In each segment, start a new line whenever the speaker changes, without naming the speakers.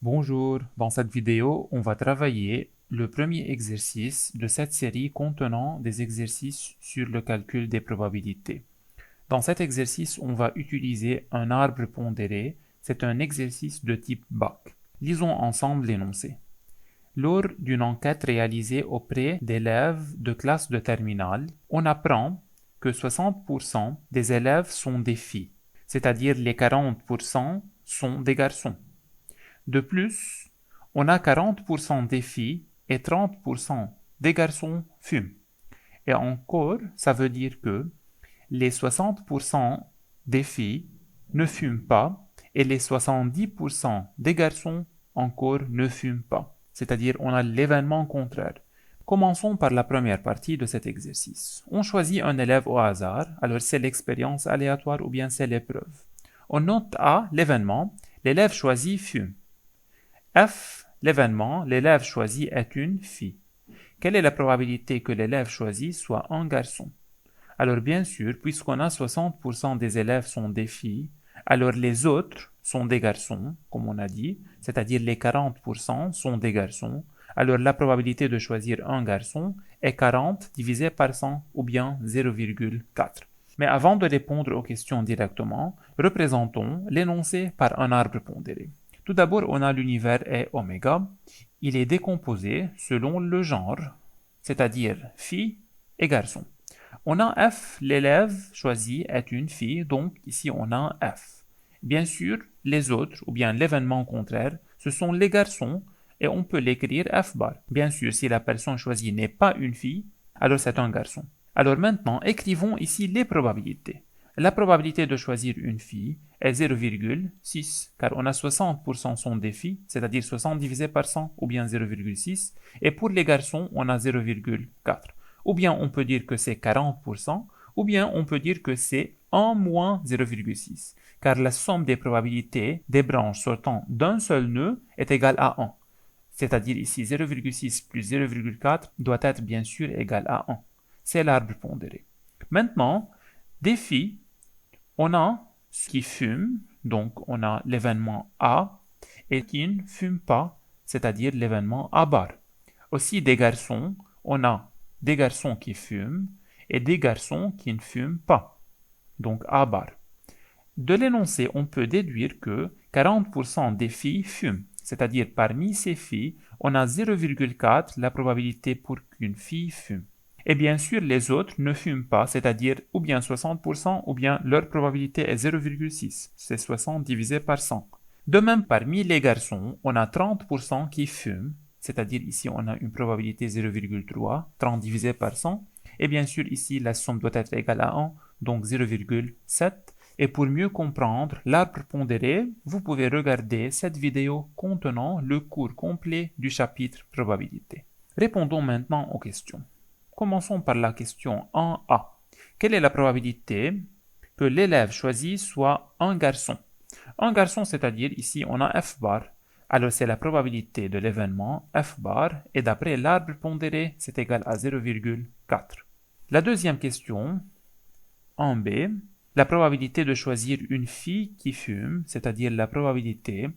Bonjour, dans cette vidéo, on va travailler le premier exercice de cette série contenant des exercices sur le calcul des probabilités. Dans cet exercice, on va utiliser un arbre pondéré. C'est un exercice de type BAC. Lisons ensemble l'énoncé. Lors d'une enquête réalisée auprès d'élèves de classe de terminale, on apprend que 60% des élèves sont des filles, c'est-à-dire les 40% sont des garçons. De plus, on a 40% des filles et 30% des garçons fument. Et encore, ça veut dire que les 60% des filles ne fument pas et les 70% des garçons encore ne fument pas. C'est-à-dire on a l'événement contraire. Commençons par la première partie de cet exercice. On choisit un élève au hasard, alors c'est l'expérience aléatoire ou bien c'est l'épreuve. On note A, l'événement, l'élève choisi fume. F, l'événement, l'élève choisi est une fille. Quelle est la probabilité que l'élève choisi soit un garçon? Alors bien sûr, puisqu'on a 60% des élèves sont des filles, alors les autres sont des garçons, comme on a dit, c'est-à-dire les 40% sont des garçons. Alors la probabilité de choisir un garçon est 40 divisé par 100 ou bien 0,4. Mais avant de répondre aux questions directement, représentons l'énoncé par un arbre pondéré. Tout d'abord, on a l'univers est oméga. Il est décomposé selon le genre, c'est-à-dire fille et garçon. On a F, l'élève choisi est une fille, donc ici on a F. Bien sûr, les autres, ou bien l'événement contraire, ce sont les garçons, et on peut l'écrire F bar. Bien sûr, si la personne choisie n'est pas une fille, alors c'est un garçon. Alors maintenant, écrivons ici les probabilités. La probabilité de choisir une fille est 0,6, car on a 60% sont des filles, c'est-à-dire 60 divisé par 100, ou bien 0,6, et pour les garçons, on a 0,4. Ou bien on peut dire que c'est 40%, ou bien on peut dire que c'est 1 moins 0,6, car la somme des probabilités des branches sortant d'un seul nœud est égale à 1. C'est-à-dire ici 0,6 plus 0,4 doit être bien sûr égal à 1. C'est l'arbre pondéré. Maintenant, des filles, on a ce qui fume, donc on a l'événement A, et qui ne fume pas, c'est-à-dire l'événement A bar. Aussi des garçons, on a des garçons qui fument et des garçons qui ne fument pas, donc A bar. De l'énoncé, on peut déduire que 40% des filles fument, c'est-à-dire parmi ces filles, on a 0,4 la probabilité pour qu'une fille fume. Et bien sûr, les autres ne fument pas, c'est-à-dire ou bien 60% ou bien leur probabilité est 0,6, c'est 60 divisé par 100. De même, parmi les garçons, on a 30% qui fument, c'est-à-dire ici on a une probabilité 0,3, 30 divisé par 100, et bien sûr ici la somme doit être égale à 1, donc 0,7. Et pour mieux comprendre l'arbre pondéré, vous pouvez regarder cette vidéo contenant le cours complet du chapitre probabilité. Répondons maintenant aux questions. Commençons par la question 1A. Quelle est la probabilité que l'élève choisi soit un garçon? Un garçon, c'est-à-dire ici on a F bar. Alors c'est la probabilité de l'événement F bar et d'après l'arbre pondéré, c'est égal à 0,4. La deuxième question, en B, la probabilité de choisir une fille qui fume, c'est-à-dire la probabilité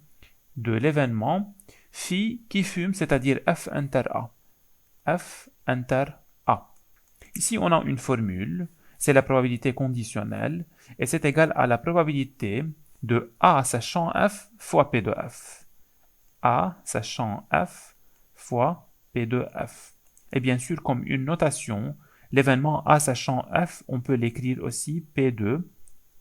de l'événement fille qui fume, c'est-à-dire F inter A. F inter A. Ici, on a une formule, c'est la probabilité conditionnelle, et c'est égal à la probabilité de A sachant F fois P de F. A sachant F fois P de F. Et bien sûr, comme une notation, l'événement A sachant F, on peut l'écrire aussi P de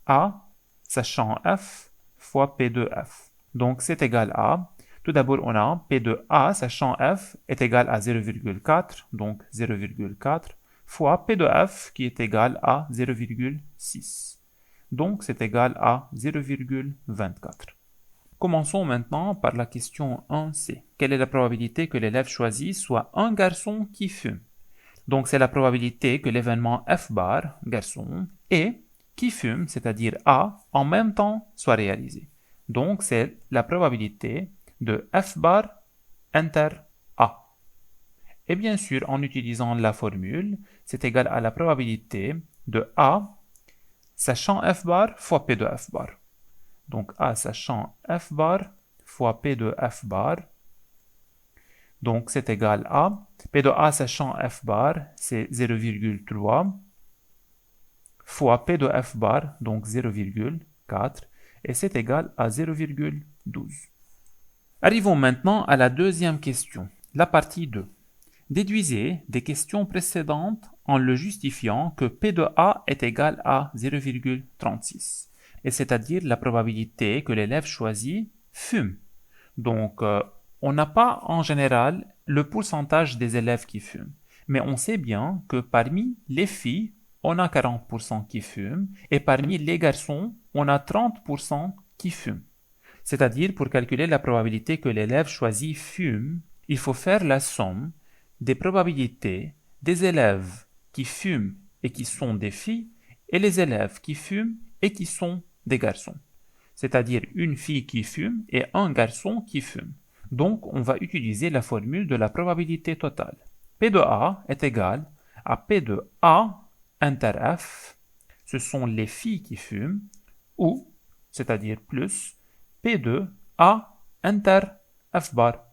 A sachant F fois P de F. Donc c'est égal à, tout d'abord on a P de A sachant F est égal à 0,4, donc 0,4, fois P de F qui est égal à 0,6. Donc c'est égal à 0,24. Commençons maintenant par la question 1C. Quelle est la probabilité que l'élève choisi soit un garçon qui fume? Donc c'est la probabilité que l'événement F bar, garçon, et qui fume, c'est-à-dire A, en même temps soit réalisé. Donc c'est la probabilité de F bar inter A. Et bien sûr, en utilisant la formule, c'est égal à la probabilité de A sachant F bar fois P de F bar. Donc A sachant F bar fois P de F bar. Donc, c'est égal à P de A sachant F bar, c'est 0,3 fois P de F bar, donc 0,4, et c'est égal à 0,12. Arrivons maintenant à la deuxième question, la partie 2. Déduisez des questions précédentes en le justifiant que P de A est égal à 0,36, et c'est-à-dire la probabilité que l'élève choisi fume. Donc, on n'a pas en général le pourcentage des élèves qui fument, mais on sait bien que parmi les filles, on a 40% qui fument, et parmi les garçons, on a 30% qui fument. C'est-à-dire, pour calculer la probabilité que l'élève choisi fume, il faut faire la somme des probabilités des élèves qui fument et qui sont des filles, et les élèves qui fument et qui sont des garçons. C'est-à-dire une fille qui fume et un garçon qui fume. Donc, on va utiliser la formule de la probabilité totale. P de A est égal à P de A inter F, ce sont les filles qui fument, ou, c'est-à-dire plus, P de A inter F bar.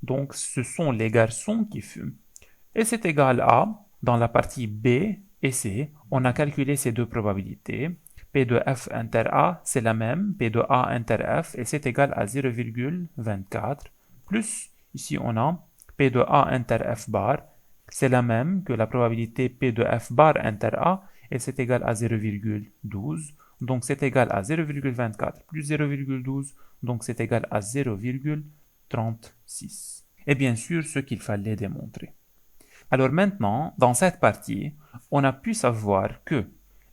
Donc, ce sont les garçons qui fument. Et c'est égal à, dans la partie B et C, on a calculé ces deux probabilités. P de F inter A, c'est la même, P de A inter F, et c'est égal à 0,24, plus, ici on a P de A inter F bar, c'est la même que la probabilité P de F bar inter A, et c'est égal à 0,12, donc c'est égal à 0,24 plus 0,12, donc c'est égal à 0,36. Et bien sûr, ce qu'il fallait démontrer. Alors maintenant, dans cette partie, on a pu savoir que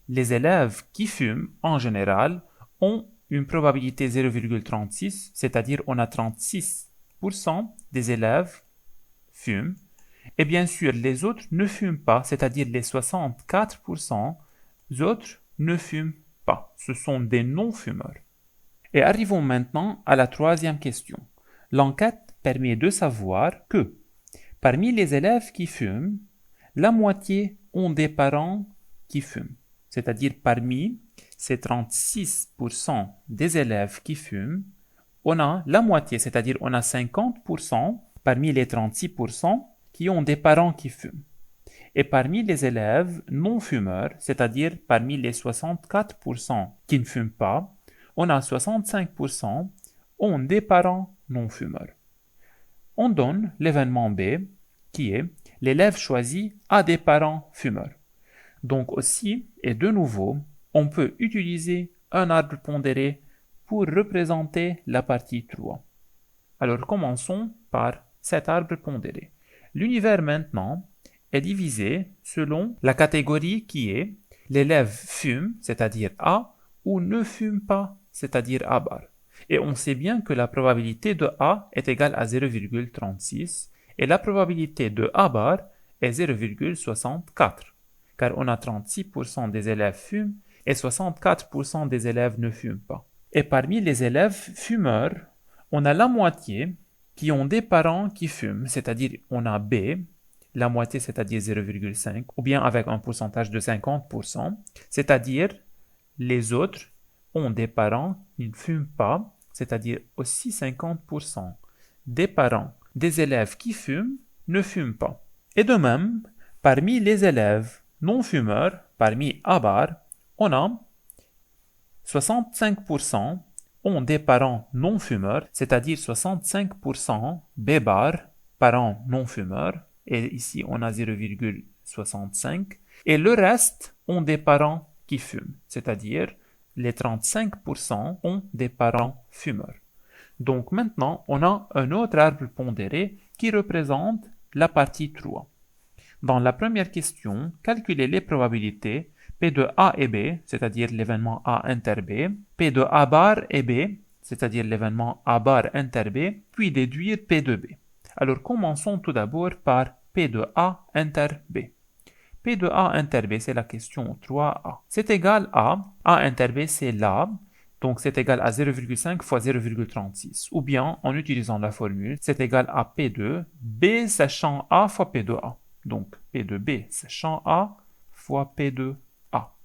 les élèves qui fument, en général, ont une probabilité 0,36, c'est-à-dire on a 36% des élèves fument, et bien sûr les autres ne fument pas, c'est-à-dire les 64% autres ne fument pas, ce sont des non-fumeurs. Et arrivons maintenant à la troisième question. L'enquête permet de savoir que parmi les élèves qui fument, la moitié ont des parents qui fument. C'est-à-dire parmi ces 36% des élèves qui fument, on a la moitié, c'est-à-dire on a 50% parmi les 36% qui ont des parents qui fument. Et parmi les élèves non-fumeurs, c'est-à-dire parmi les 64% qui ne fument pas, on a 65% ont des parents non-fumeurs. On donne l'événement B, qui est l'élève choisi a des parents fumeurs. Donc aussi, et de nouveau, on peut utiliser un arbre pondéré pour représenter la partie 3. Alors commençons par cet arbre pondéré. L'univers maintenant est divisé selon la catégorie qui est l'élève fume, c'est-à-dire A, ou ne fume pas, c'est-à-dire A bar. Et on sait bien que la probabilité de A est égale à 0,36 et la probabilité de A bar est 0,64, car on a 36% des élèves fument et 64% des élèves ne fument pas. Et parmi les élèves fumeurs, on a la moitié qui ont des parents qui fument, c'est-à-dire on a B, la moitié c'est-à-dire 0,5, ou bien avec un pourcentage de 50%, c'est-à-dire les autres ont des parents qui ne fument pas, c'est-à-dire aussi 50% des parents des élèves qui fument ne fument pas. Et de même, parmi les élèves non-fumeurs, parmi A bar, on a 65% ont des parents non-fumeurs, c'est-à-dire 65% B bar, parents non-fumeurs, et ici on a 0,65, et le reste ont des parents qui fument, c'est-à-dire les 35% ont des parents fumeurs. Donc maintenant, on a un autre arbre pondéré qui représente la partie 3. Dans la première question, calculez les probabilités P de A et B, c'est-à-dire l'événement A inter B, P de A bar et B, c'est-à-dire l'événement A bar inter B, puis déduire P de B. Alors commençons tout d'abord par P de A inter B. P de A inter B, c'est la question 3A. C'est égal à A inter B, c'est là, donc c'est égal à 0,5 fois 0,36. Ou bien, en utilisant la formule, c'est égal à P de B sachant A fois P de A. Donc P de B sachant A fois P de A.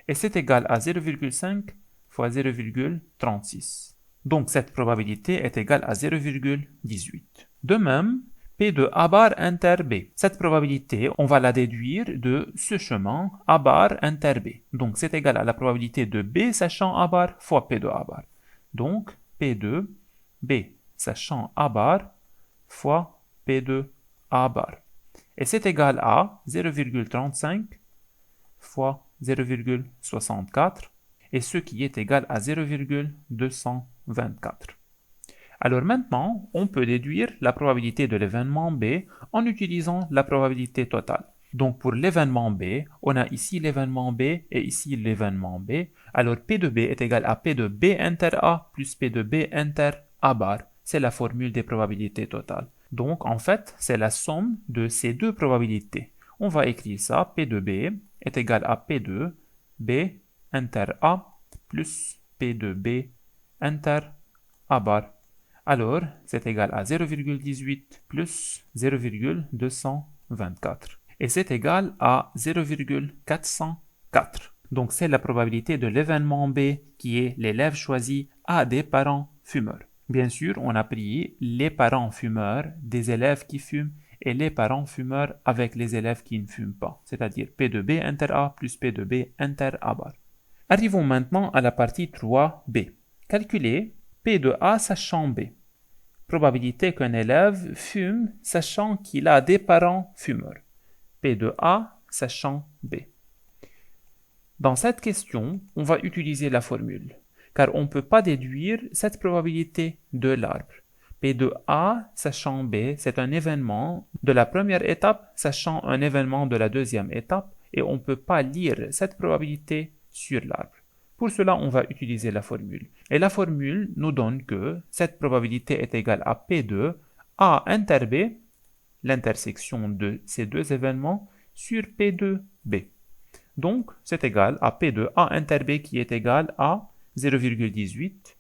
Et c'est égal à 0,5 fois 0,36. Donc cette probabilité est égale à 0,18. De même, P de A bar inter B. Cette probabilité, on va la déduire de ce chemin A bar inter B. Donc c'est égal à la probabilité de B sachant A bar fois P de A bar. Donc P de B sachant A bar fois P de A bar. Et c'est égal à 0,35 fois 0,64 et ce qui est égal à 0,224. Alors maintenant, on peut déduire la probabilité de l'événement B en utilisant la probabilité totale. Donc pour l'événement B, on a ici l'événement B et ici l'événement B. Alors P de B est égal à P de B inter A plus P de B inter A bar. C'est la formule des probabilités totales. Donc en fait, c'est la somme de ces deux probabilités. On va écrire ça, P de B est égal à P de B inter A plus P de B inter A bar. Alors, c'est égal à 0,18 plus 0,224. Et c'est égal à 0,404. Donc, c'est la probabilité de l'événement B qui est l'élève choisi a des parents fumeurs. Bien sûr, on a pris les parents fumeurs des élèves qui fument et les parents fumeurs avec les élèves qui ne fument pas, c'est-à-dire P de B inter A plus P de B inter A bar. Arrivons maintenant à la partie 3B. Calculer P de A sachant B. Probabilité qu'un élève fume sachant qu'il a des parents fumeurs. P de A sachant B. Dans cette question, on va utiliser la formule, car on ne peut pas déduire cette probabilité de l'arbre. P de A sachant B, c'est un événement de la première étape sachant un événement de la deuxième étape, et on ne peut pas lire cette probabilité sur l'arbre. Pour cela, on va utiliser la formule. Et la formule nous donne que cette probabilité est égale à P de A inter B, l'intersection de ces deux événements, sur P de B. Donc, c'est égal à P de A inter B qui est égal à 0,18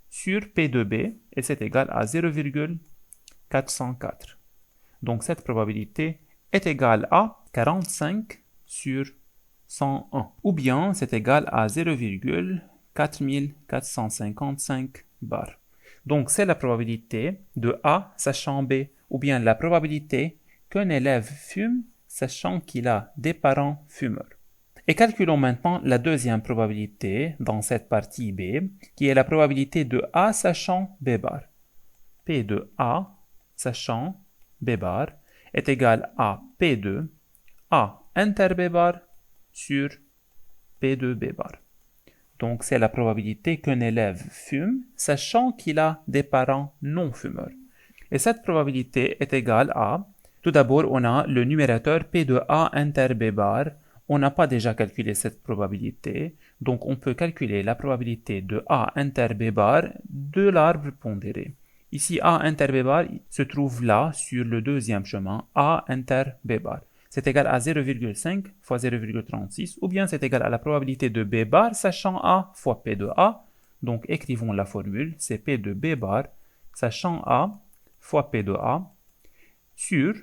sur P de B, et c'est égal à 0,404. Donc, cette probabilité est égale à 45 sur 101, ou bien c'est égal à 0,4455 bar. Donc c'est la probabilité de A sachant B, ou bien la probabilité qu'un élève fume sachant qu'il a des parents fumeurs. Et calculons maintenant la deuxième probabilité dans cette partie B, qui est la probabilité de A sachant B bar. P de A sachant B bar est égal à P de A inter B bar sur P de B bar. Donc c'est la probabilité qu'un élève fume, sachant qu'il a des parents non fumeurs. Et cette probabilité est égale à, tout d'abord on a le numérateur P de A inter B bar. On n'a pas déjà calculé cette probabilité, donc on peut calculer la probabilité de A inter B bar de l'arbre pondéré. Ici A inter B bar se trouve là sur le deuxième chemin, A inter B bar. C'est égal à 0,5 fois 0,36, ou bien c'est égal à la probabilité de B bar sachant A fois P de A. Donc écrivons la formule, c'est P de B bar sachant A fois P de A sur,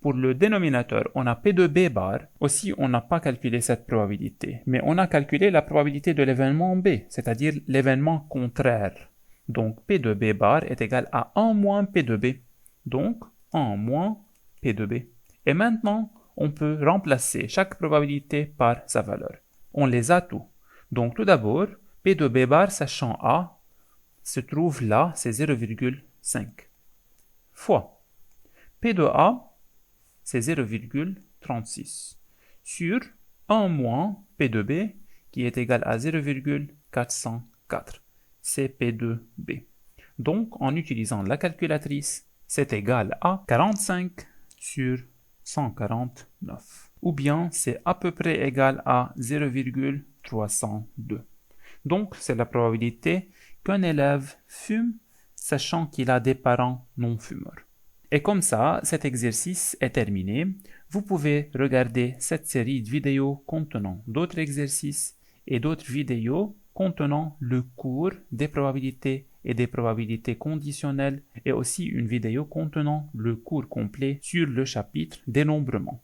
pour le dénominateur, on a P de B bar. Aussi, on n'a pas calculé cette probabilité, mais on a calculé la probabilité de l'événement B, c'est-à-dire l'événement contraire. Donc P de B bar est égal à 1 moins P de B. Donc 1 moins P de B. Et maintenant, on peut remplacer chaque probabilité par sa valeur. On les a tous. Donc tout d'abord, P de B bar sachant A se trouve là, c'est 0,5 fois P de A, c'est 0,36 sur 1 moins P de B qui est égal à 0,404. C'est P de B. Donc en utilisant la calculatrice, c'est égal à 45 sur 149. Ou bien c'est à peu près égal à 0,302. Donc c'est la probabilité qu'un élève fume sachant qu'il a des parents non fumeurs. Et comme ça, cet exercice est terminé. Vous pouvez regarder cette série de vidéos contenant d'autres exercices et d'autres vidéos contenant le cours des probabilités et des probabilités conditionnelles et aussi une vidéo contenant le cours complet sur le chapitre dénombrement.